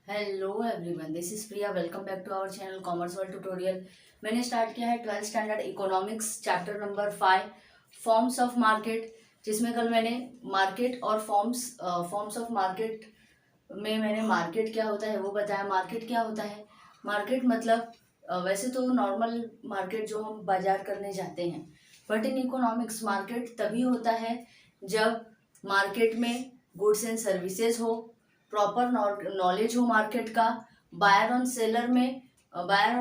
Hello everyone, this is Priya. Welcome back to our channel commerce world tutorial. मैंने start किया है 12th standard economics chapter number 5 forms of market, जिसमें कल मैंने market और forms of market में मैंने मार्केट क्या होता है वो बताया। मार्केट क्या होता है? मार्केट मतलब वैसे तो नॉर्मल मार्केट जो हम बाजार करने जाते हैं, बट इन इकोनॉमिक्स मार्केट तभी होता है जब मार्केट में गुड्स एंड सर्विसेज हो, प्रॉपर नॉलेज हो मार्केट का, बायर और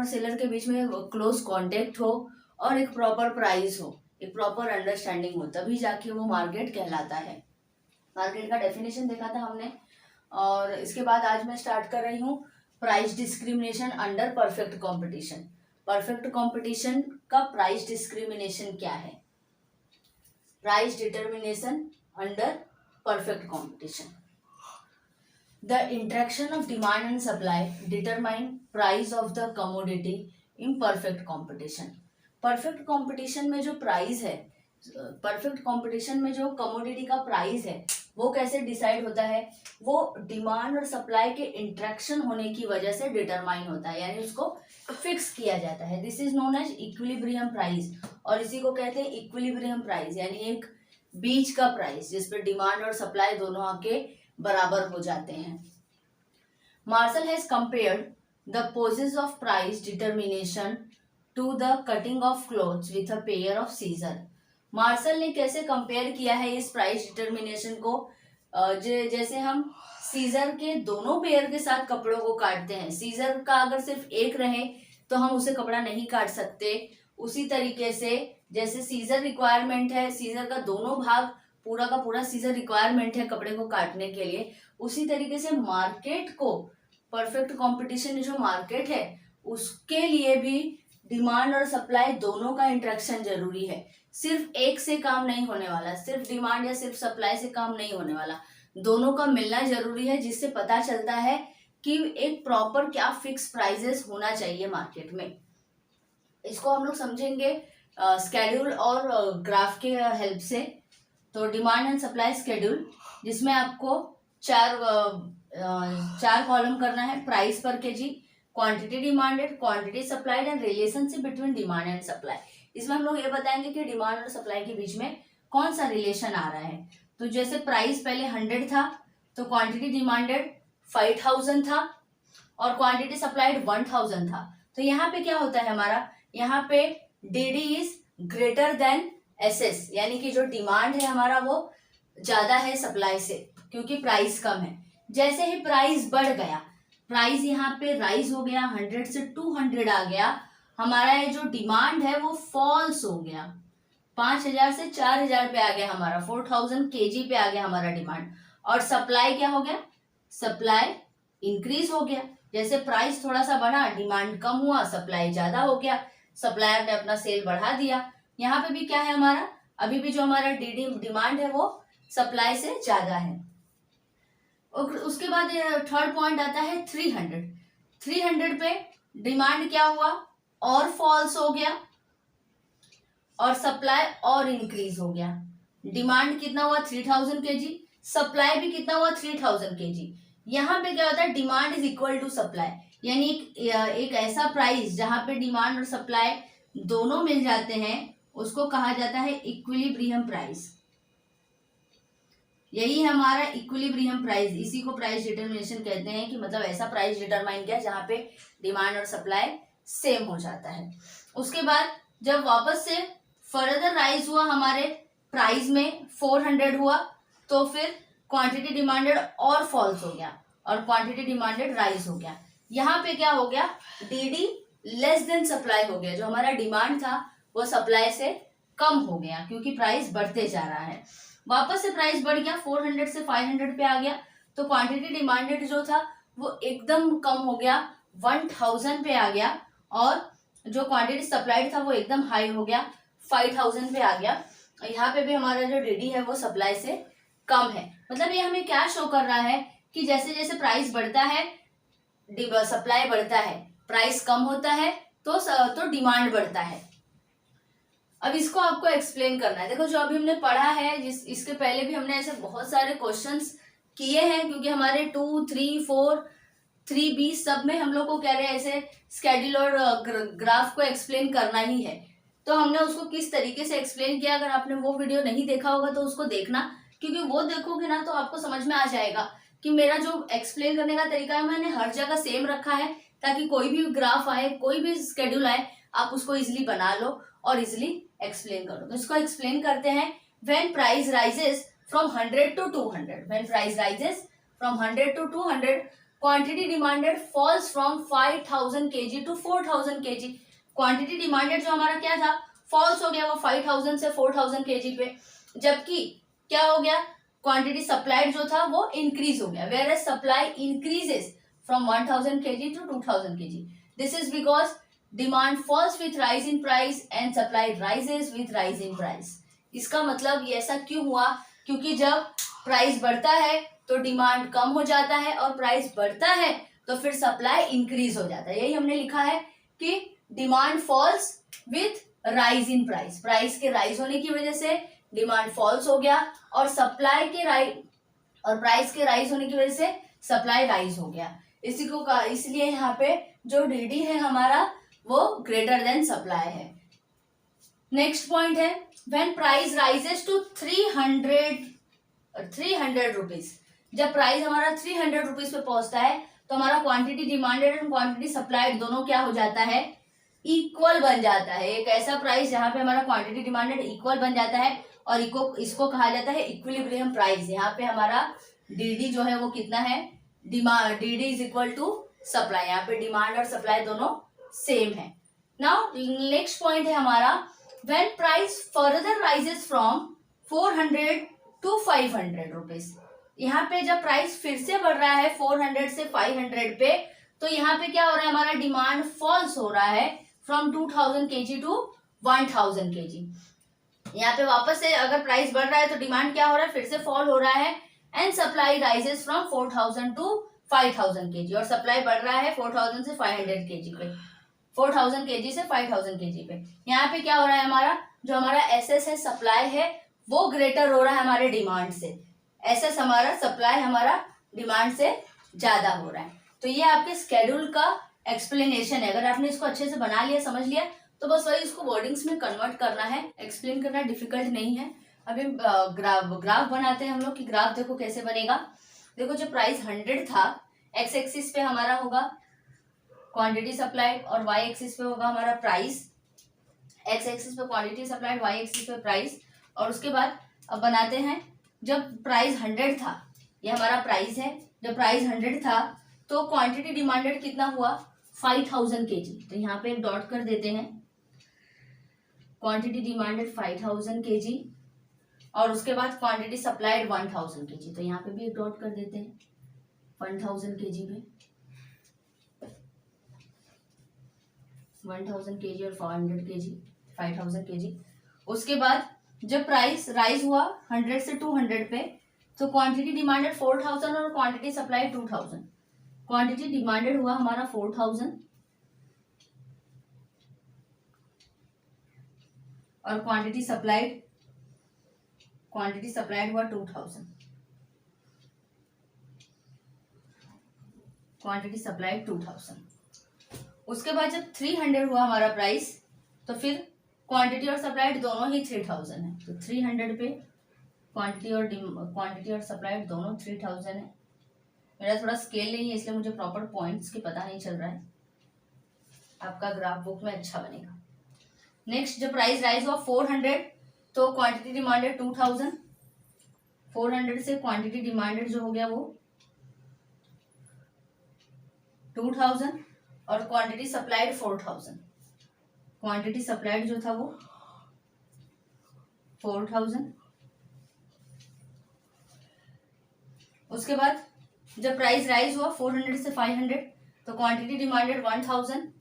सेलर के बीच में क्लोज कांटेक्ट हो, और एक प्रॉपर प्राइस हो, एक प्रॉपर अंडरस्टैंडिंग हो, तभी जाके वो मार्केट कहलाता है। मार्केट का डेफिनेशन देखा था हमने, और इसके बाद आज मैं स्टार्ट कर रही हूँ price discrimination under perfect competition. Perfect competition का प्राइस डिस्क्रिमिनेशन क्या है? Price determination under perfect competition. The interaction of demand and supply determine price of the commodity in perfect competition. Perfect competition में जो price है, perfect competition में जो commodity का price है वो कैसे डिसाइड होता है? वो डिमांड और सप्लाई के इंट्रैक्शन होने की वजह से डिटरमाइन होता है, यानी उसको फिक्स किया जाता है। This is known as equilibrium price, और इसी को कहते हैं इक्विलिब्रियम प्राइस, यानी एक बीच का प्राइस जिसपे डिमांड और सप्लाई दोनों आके बराबर हो जाते हैं। Marshall has compared the poses of price determination to the cutting of clothes with a pair of scissors. Marshall ने कैसे कंपेयर किया है इस प्राइस डिटर्मिनेशन को? जैसे हम सीजर के दोनों पेयर के साथ कपड़ों को काटते हैं, सीजर का अगर सिर्फ एक रहे तो हम उसे कपड़ा नहीं काट सकते। उसी तरीके से जैसे सीजर रिक्वायरमेंट है, सीजर का दोनों भाग पूरा का पूरा सीजर रिक्वायरमेंट है कपड़े को काटने के लिए, उसी तरीके से मार्केट को, परफेक्ट कंपटीशन जो मार्केट है उसके लिए भी डिमांड और सप्लाई दोनों का इंटरेक्शन जरूरी है। सिर्फ एक से काम नहीं होने वाला, सिर्फ डिमांड या सिर्फ सप्लाई से काम नहीं होने वाला, दोनों का मिलना जरूरी है, जिससे पता चलता है कि एक प्रॉपर क्या फिक्स प्राइजेस होना चाहिए मार्केट में। इसको हम लोग समझेंगे स्केड्यूल और ग्राफ के हेल्प से। तो डिमांड एंड सप्लाई स्केड्यूल, जिसमें आपको चार कॉलम करना है। प्राइस पर KG, quantity demanded, quantity supplied and relationship between demand and supply. इसमें हम लोग ये बताएंगे कि डिमांड और सप्लाई के बीच में कौन सा रिलेशन आ रहा है। तो जैसे प्राइस पहले 100 था तो क्वांटिटी डिमांडेड 5000 था और क्वांटिटी सप्लाइड 1000 था। तो यहाँ पे क्या होता है हमारा, यहाँ पे D is greater than SS, यानी कि जो डिमांड है हमारा वो ज्यादा है सप्लाई से, क्योंकि प्राइस कम है। जैसे ही प्राइस बढ़ गया, प्राइस यहाँ पे राइज हो गया, 100 से 200 आ गया, हमारा ये जो डिमांड है वो फॉल्स हो गया, 5000 से 4000 पे आ गया, हमारा 4000 केजी पे आ गया हमारा डिमांड। और सप्लाई क्या हो गया? सप्लाई इंक्रीज हो गया। जैसे प्राइस थोड़ा सा बढ़ा, डिमांड कम हुआ, सप्लाई ज्यादा हो गया, सप्लायर ने अपना सेल बढ़ा दिया। यहाँ पे भी क्या है हमारा, अभी भी जो हमारा डिमांड है वो सप्लाई से ज्यादा है। और उसके बाद थर्ड पॉइंट आता है 300 पे डिमांड क्या हुआ, और फॉल्स हो गया, और सप्लाई और इंक्रीज हो गया। डिमांड कितना हुआ 3000 केजी, सप्लाई भी कितना हुआ 3000 केजी। यहाँ पे क्या होता है, demand is equal to supply, यानी एक ऐसा प्राइस जहां पे डिमांड और सप्लाई दोनों मिल जाते हैं उसको कहा जाता है इक्विलिब्रियम प्राइस। यही है हमारा इक्विलिब्रियम प्राइस, इसी को प्राइस डिटर्मिनेशन कहते हैं, कि मतलब ऐसा प्राइस डिटरमाइन किया जहां पे डिमांड और सप्लाई सेम हो जाता है। उसके बाद जब वापस से फर्दर राइज हुआ हमारे प्राइस में, 400 हुआ, तो फिर क्वांटिटी डिमांडेड और फॉल्स हो गया और क्वांटिटी डिमांडेड राइज हो गया। यहाँ पे क्या हो गया, डी लेस देन सप्लाई हो गया, जो हमारा डिमांड था वो सप्लाई से कम हो गया क्योंकि प्राइस बढ़ते जा रहा है। वापस से प्राइस बढ़ गया, 400 से 500 पे आ गया, तो क्वांटिटी डिमांडेड जो था वो एकदम कम हो गया, 1000 पे आ गया, और जो क्वांटिटी सप्लाइड था वो एकदम हाई हो गया, 5000 पे आ गया। यहाँ पे भी हमारा जो डी है वो सप्लाई से कम है। मतलब ये हमें क्या शो कर रहा है कि जैसे जैसे प्राइस बढ़ता है सप्लाई बढ़ता है, प्राइस कम होता है तो डिमांड बढ़ता है। अब इसको आपको एक्सप्लेन करना है। देखो जो अभी हमने पढ़ा है, इसके पहले भी हमने ऐसे बहुत सारे क्वेश्चंस किए हैं, क्योंकि हमारे 2, 3, 4 3B सब में हम लोग को कह रहे हैं ऐसे स्केड्यूल और ग्राफ को एक्सप्लेन करना ही है। तो हमने उसको किस तरीके से एक्सप्लेन किया, अगर आपने वो वीडियो नहीं देखा होगा तो उसको देखना, क्योंकि वो देखोगे ना तो आपको समझ में आ जाएगा कि मेरा जो एक्सप्लेन करने का तरीका है मैंने हर जगह सेम रखा है, ताकि कोई भी ग्राफ आए, कोई भी स्केड्यूल आए, आप उसको इजिली बना लो और इजिली एक्सप्लेन करो। तो इसको एक्सप्लेन करते हैं। When price rises from 100 to 200, when price rises from 100 to 200, quantity demanded falls from 5000 kg to 4000 kg। Quantity demanded जो हमारा क्या था, फॉल्स हो गया, वो 5000 से 4000 kg पे। जबकि क्या हो गया, क्वांटिटी सप्लाइड जो था वो इंक्रीज हो गया, whereas supply increases from 1000 kg to 2000 kg। This is because demand falls with rise in price and supply rises with rise in price. इसका मतलब ये ऐसा क्यों हुआ, क्योंकि जब प्राइस बढ़ता है तो डिमांड कम हो जाता है, और प्राइस बढ़ता है तो फिर सप्लाई इंक्रीज हो जाता है। यही हमने लिखा है कि demand falls with rise in price, price के राइज होने की वजह से डिमांड फॉल्स हो गया, और सप्लाई के राइज और प्राइस के राइज होने की वजह से सप्लाई राइज हो गया। इसी को इसलिए यहाँ पे जो डीडी है हमारा वो ग्रेटर देन सप्लाई है। नेक्स्ट पॉइंट है when price rises to 300 rupees. जब प्राइस हमारा 300 रुपीज पे पहुंचता है तो हमारा quantity demanded and quantity supplied दोनों क्या हो जाता है, इक्वल बन जाता है। एक ऐसा प्राइस जहां पे हमारा क्वांटिटी डिमांडेड इक्वल बन जाता है, और इसको कहा जाता है इक्विलिब्रियम प्राइस। यहाँ पे हमारा डीडी जो है वो कितना है, demand DD is equal to supply. यहाँ पे डिमांड और सप्लाई दोनों सेम है। नाउ नेक्स्ट पॉइंट है हमारा when price further rises from 400 to 500 rupees. यहाँ पे जब प्राइस फिर से बढ़ रहा है 400 से 500 पे, तो यहाँ पे क्या हो रहा है, हमारा डिमांड फॉल्स हो रहा है फ्रॉम 2000 kg to 1000 kg। यहाँ पे वापस से अगर प्राइस बढ़ रहा है तो डिमांड क्या हो रहा है, फिर से फॉल हो रहा है, and supply rises from 4000 to 5000 kg, और सप्लाई बढ़ रहा है 4000 से 500 kg पे, 4000 kg से 5000 kg पे। यहाँ पे क्या हो रहा है, हमारा जो हमारा एसएस है, सप्लाई है, वो ग्रेटर हो रहा है हमारे डिमांड से। एसएस हमारा सप्लाई हमारा डिमांड से ज्यादा हो रहा है। तो ये आपके स्केड्यूल का एक्सप्लेनेशन है। अगर आपने इसको अच्छे से बना लिया, समझ लिया, तो बस वही इसको वर्डिंग्स में कन्वर्ट करना है। एक्सप्लेन करना डिफिकल्ट नहीं है। अभी ग्राफ बनाते हैं हम लोग कि ग्राफ देखो कैसे बनेगा। देखो जब प्राइस 100 था, एक्स एक्सिस पे हमारा होगा क्वांटिटी सप्लाइड और वाई एक्सिस पे होगा हमारा प्राइस। एक्स एक्सिस पे क्वांटिटी सप्लाइड, वाई एक्सिस पे प्राइस। और उसके बाद अब बनाते हैं, जब प्राइस 100 था, ये हमारा प्राइस है, जब प्राइस 100 था तो क्वांटिटी डिमांडेड कितना हुआ, 5000 kg। तो यहाँ पे एक डॉट कर देते हैं, क्वांटिटी डिमांडेड 5000 kg, और उसके बाद क्वांटिटी सप्लाइड 1000 kg। तो यहाँ पे भी एक डॉट कर देते हैं 1000 kg पे, 1000 kg और 400 kg, 5000 kg। उसके बाद जब प्राइस राइज हुआ 100 से 200 पे, तो क्वांटिटी डिमांडेड 4000 और क्वांटिटी सप्लाई 2000। क्वांटिटी डिमांडेड हुआ हमारा 4000 और क्वांटिटी सप्लाइड हुआ 2000। Quantity supplied 2000। उसके बाद जब 300 हुआ हमारा प्राइस, तो फिर क्वांटिटी और सप्लाइड दोनों ही 3000 है। तो 300 पे क्वांटिटी और सप्लाइड दोनों 3000 है। मेरा थोड़ा स्केल नहीं है इसलिए मुझे प्रॉपर पॉइंट्स की पता नहीं चल रहा है। आपका ग्राफ बुक में अच्छा बनेगा। नेक्स्ट जब प्राइस राइज हुआ 400, तो क्वांटिटी डिमांडेड 2000। 400 से क्वांटिटी डिमांडेड जो हो गया वो 2000 और क्वांटिटी सप्लाइड 4000। क्वांटिटी सप्लाइड जो था वो 4000। उसके बाद जब प्राइस राइज हुआ 400 से 500, तो क्वांटिटी डिमांडेड 1000।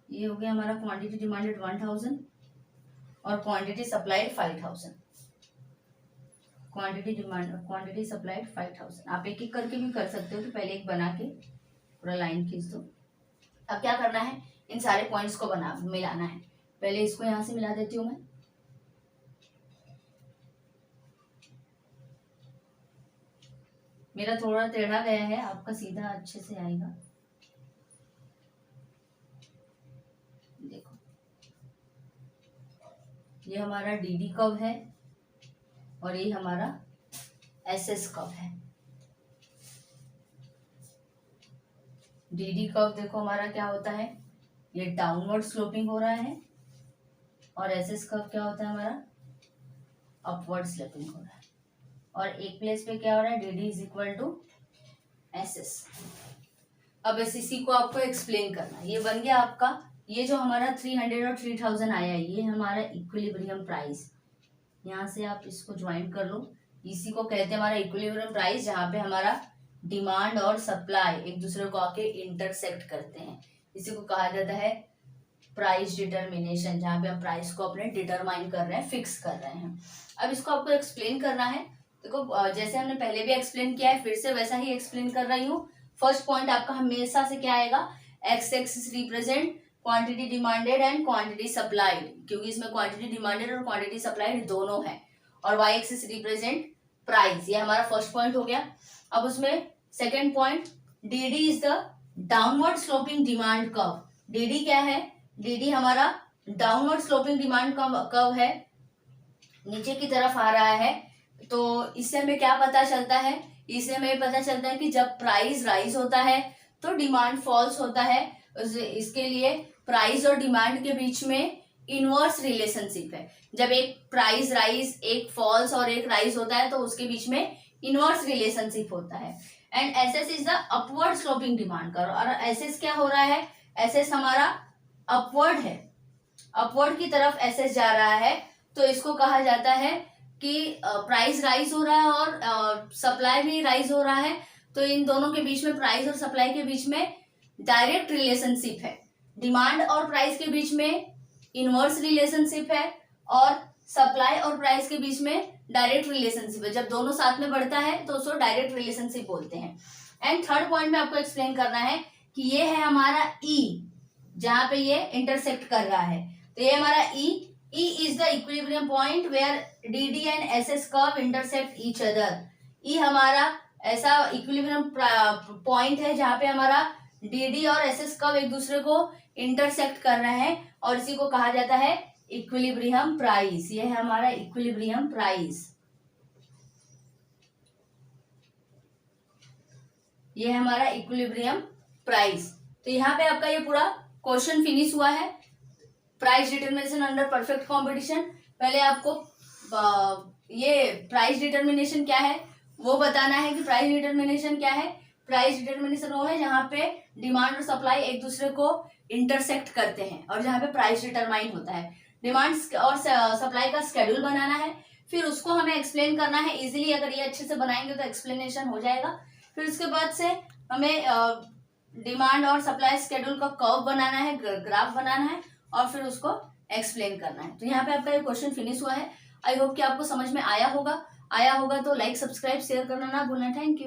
ये हो गया हमारा क्वांटिटी डिमांडेड 1000 और क्वांटिटी सप्लाइड 5000। Quantity supplied 5000। आप एक एक करके भी कर सकते हो, कि पहले एक बना के पूरा लाइन खींच दो। अब क्या करना है, इन सारे पॉइंट्स को मिलाना है। पहले इसको यहां से मिला देती हूँ मैं। मेरा थोड़ा टेढ़ा गया है, आपका सीधा अच्छे से आएगा। देखो ये हमारा डीडी कर्व है और ये हमारा एसएस कर्व है। डीडी कर्व देखो हमारा क्या होता है, ये डाउनवर्ड स्लोपिंग हो रहा है, और एसएस कर्व क्या होता है हमारा, अपवर्ड स्लोपिंग हो रहा है। और एक प्लेस पे क्या हो रहा है, DD is equal to SS. अब इसी को आपको एक्सप्लेन करना है। ये बन गया आपका, ये जो हमारा 300 और 3000 आया है, ये हमारा इक्विलिब्रियम प्राइस। यहाँ से आप इसको ज्वाइन कर लो। इसी को कहते हैं हमारा इक्विलिब्रियम प्राइस, जहाँ पे हमारा डिमांड और सप्लाई एक दूसरे को आके इंटरसेक्ट करते हैं। इसी को कहा जाता है प्राइस डिटर्मिनेशन, जहाँ पे हम प्राइस को अपने डिटरमाइन कर रहे हैं, फिक्स कर रहे हैं। अब इसको आपको एक्सप्लेन करना है। देखो जैसे हमने पहले भी एक्सप्लेन किया है, फिर से वैसा ही एक्सप्लेन कर रही हूँ। फर्स्ट पॉइंट आपका हमेशा से क्या आएगा, x axis represent quantity demanded and quantity supplied, क्योंकि इसमें क्वांटिटी डिमांडेड और क्वांटिटी सप्लाइड दोनों है। और वाई एक्सिस रिप्रेजेंट प्राइस, ये हमारा फर्स्ट पॉइंट हो गया। अब उसमें second point, DD is the downward sloping demand curve. DD क्या है, डीडी हमारा डाउनवर्ड स्लोपिंग डिमांड कर्व है, नीचे की तरफ आ रहा है। तो इससे हमें क्या पता चलता है, इससे हमें पता चलता है कि जब प्राइस राइज होता है तो डिमांड फॉल्स होता है। इसके लिए प्राइस और डिमांड के बीच में इनवर्स रिलेशनशिप है। जब एक प्राइस राइज, एक फॉल्स और एक राइज होता है तो उसके बीच में इनवर्स रिलेशनशिप होता है। And SS is the upward sloping demand curve. और एसएस क्या हो रहा है, एसएस हमारा अपवर्ड है, अपवर्ड की तरफ एसएस जा रहा है। तो इसको कहा जाता है कि प्राइस राइज हो रहा है और सप्लाई भी राइज हो रहा है। तो इन दोनों के बीच में, प्राइस और सप्लाई के बीच में डायरेक्ट रिलेशनशिप है। डिमांड और प्राइस के बीच में इनवर्स रिलेशनशिप है, और सप्लाई और प्राइस के बीच में डायरेक्ट रिलेशनशिप है। जब दोनों साथ में बढ़ता है तो उसको डायरेक्ट रिलेशनशिप बोलते हैं। एंड थर्ड पॉइंट में आपको एक्सप्लेन करना है कि ये है हमारा ई, जहां पे ये इंटरसेक्ट कर रहा है। तो ये हमारा E is the equilibrium point where DD and SS curve intersect each other. E हमारा ऐसा इक्विलिब्रियम पॉइंट है जहां पे हमारा डीडी और एसएस कर्व एक दूसरे को इंटरसेक्ट कर रहे हैं, और इसी को कहा जाता है इक्विलिब्रियम प्राइस। ये है हमारा इक्विलिब्रियम प्राइस, ये है हमारा इक्विलिब्रियम प्राइस। तो यहाँ पे आपका ये पूरा क्वेश्चन फिनिश हुआ है, price determination under perfect competition. पहले आपको ये प्राइस डिटर्मिनेशन क्या है वो बताना है कि प्राइस डिटर्मिनेशन क्या है। प्राइस डिटर्मिनेशन वो है जहाँ पे डिमांड और सप्लाई एक दूसरे को इंटरसेक्ट करते हैं और जहाँ पे प्राइस डिटरमाइन होता है। डिमांड और सप्लाई का स्केड्यूल बनाना है, फिर उसको हमें एक्सप्लेन करना है इजीली। अगर ये अच्छे से बनाएंगे तो एक्सप्लेनेशन हो जाएगा। फिर उसके बाद से हमें डिमांड और सप्लाई स्केड्यूल का कर्व बनाना है, ग्राफ बनाना है, और फिर उसको एक्सप्लेन करना है। तो यहाँ पे आपका ये क्वेश्चन फिनिश हुआ है। आई होप कि आपको समझ में आया होगा तो लाइक, सब्सक्राइब, शेयर करना ना भूलना। Thank you.